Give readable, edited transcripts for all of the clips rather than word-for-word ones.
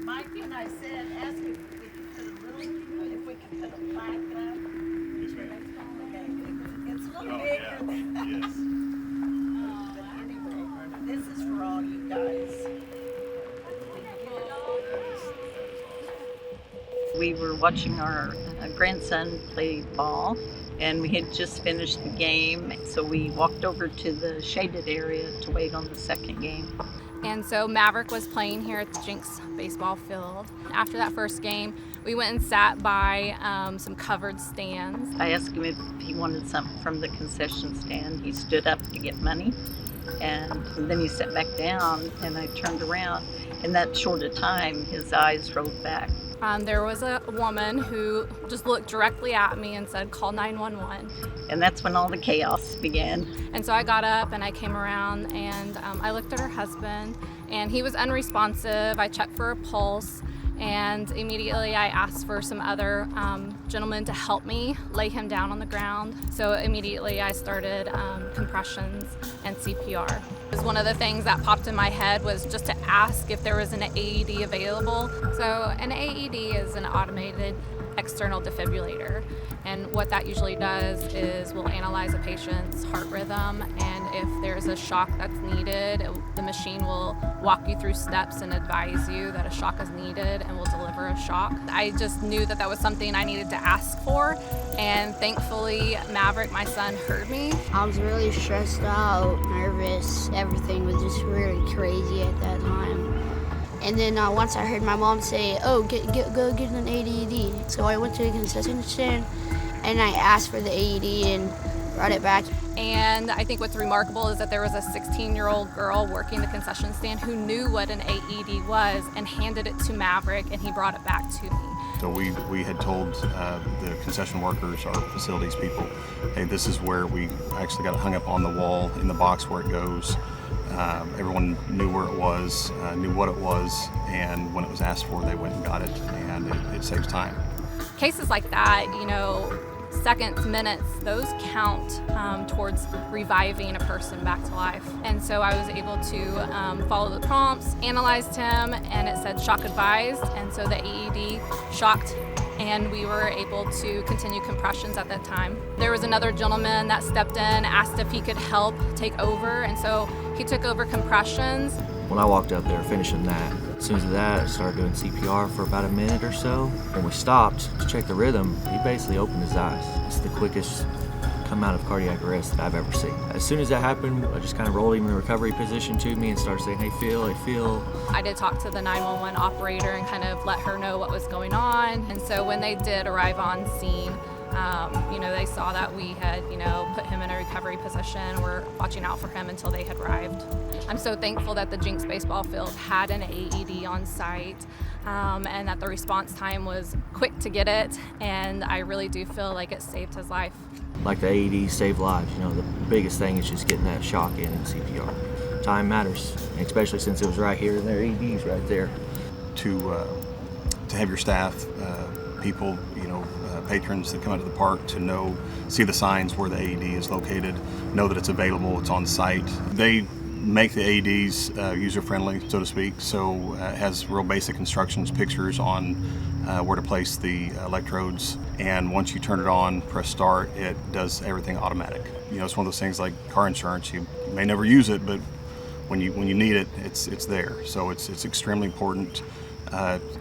Mike and I said, ask if we could put if we could put a plaque up. Yes, ma'am. Okay, it's a little Oh, bigger yeah. than that. Yes. But anyway, this is for all you guys. We were watching our grandson play ball, and we had just finished the game, so we walked over to the shaded area to wait on the second game. And so Maverick was playing here at the Jenks Baseball Field. After that first game, we went and sat by some covered stands. I asked him if he wanted something from the concession stand. He stood up to get money, and then he sat back down, and I turned around. In that short a time, his eyes rolled back. There was a woman who just looked directly at me and said, "Call 911." And that's when all the chaos began. And so I got up and I came around and I looked at her husband, and he was unresponsive. I checked for a pulse, and immediately I asked for some other gentlemen to help me lay him down on the ground. So immediately I started compressions and CPR. Because one of the things that popped in my head was just to ask if there was an AED available. So an AED is an automated external defibrillator, and what that usually does is we'll analyze a patient's heart rhythm, and if there's a shock that's needed, the machine will walk you through steps and advise you that a shock is needed and will deliver a shock. I just knew that that was something I needed to ask for, and thankfully Maverick, my son, heard me. I was really stressed out, nervous. Everything was just really crazy at that time. And then once I heard my mom say, "Oh, go get an AED," so I went to the concession stand and I asked for the AED and brought it back. And I think what's remarkable is that there was a 16-year-old girl working the concession stand who knew what an AED was and handed it to Maverick, and he brought it back to me. So we had told the concession workers, our facilities people, hey, this is where we actually got it hung up on the wall in the box where it goes. Everyone knew where it was, knew what it was, and when it was asked for, they went and got it, and it saves time. Cases like that, seconds, minutes, those count towards reviving a person back to life. And so I was able to follow the prompts, analyzed him, and it said shock advised, and so the AED shocked, and we were able to continue compressions at that time. There was another gentleman that stepped in, asked if he could help take over, and so he took over compressions. When I walked up there finishing that, as soon as that, I started doing CPR for about a minute or so. When we stopped to check the rhythm, he basically opened his eyes. It's the quickest come out of cardiac arrest that I've ever seen. As soon as that happened, I just kind of rolled him in a recovery position to me and started saying, "Hey, Phil, hey, Phil." I did talk to the 911 operator and kind of let her know what was going on. And so when they did arrive on scene, they saw that we had, put him in a recovery position. We're watching out for him until they had arrived. I'm so thankful that the Jenks Baseball Field had an AED on site, and that the response time was quick to get it, and I really do feel like it saved his life. Like the AED saved lives. The biggest thing is just getting that shock in CPR. Time matters, especially since it was right here and their AED's right there. To have your staff, people, patrons that come out to the park to see the signs where the AED is located, know that it's available, it's on site. They make the AEDs user-friendly, so to speak, so it has real basic instructions, pictures on where to place the electrodes, and once you turn it on, press start, it does everything automatic. It's one of those things like car insurance. You may never use it, but when you need it, it's there. So it's extremely important.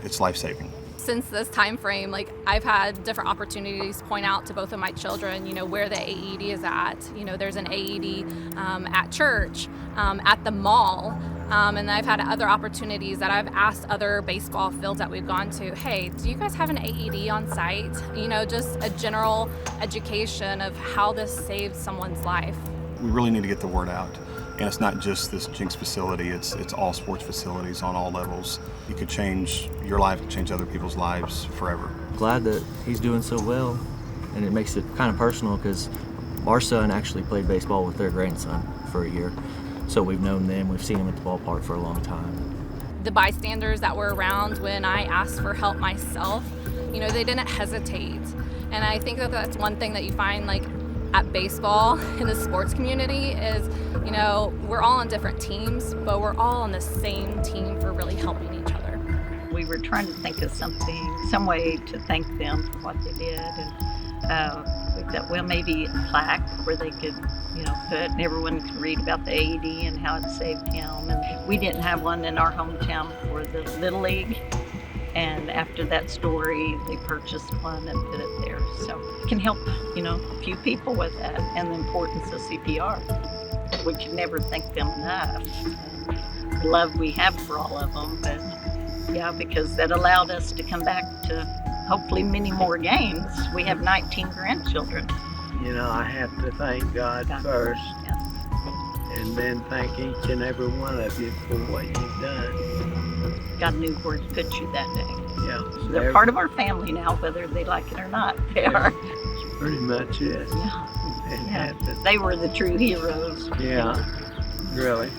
It's life-saving. Since this time frame, I've had different opportunities to point out to both of my children, where the AED is at. There's an AED at church, at the mall, and I've had other opportunities that I've asked other baseball fields that we've gone to, hey, do you guys have an AED on site? Just a general education of how this saves someone's life. We really need to get the word out. And it's not just this Jenks facility, it's all sports facilities on all levels. You could change your life, change other people's lives forever. Glad that he's doing so well, and it makes it kind of personal because our son actually played baseball with their grandson for a year. So we've known them, we've seen them at the ballpark for a long time. The bystanders that were around when I asked for help myself, they didn't hesitate. And I think that that's one thing that you find at baseball in the sports community is, we're all on different teams, but we're all on the same team for really helping each other. were trying to think of some way to thank them for what they did. And we thought, well, maybe a plaque where they could, put, and everyone could read about the AED and how it saved him. And we didn't have one in our hometown for the Little League. And after that story, they purchased one and put it there. So it can help, a few people with that, and the importance of CPR. We can never thank them enough. The love we have for all of them, but yeah, because that allowed us to come back to hopefully many more games. We have 19 grandchildren. I have to thank God first, Yes. and then thank each and every one of you for what you've done. God knew where to put you that day. Yeah. They're part of our family now, whether they like it or not. They are. That's pretty much it. Yeah. And Yeah. have to- They were the true heroes. yeah, really.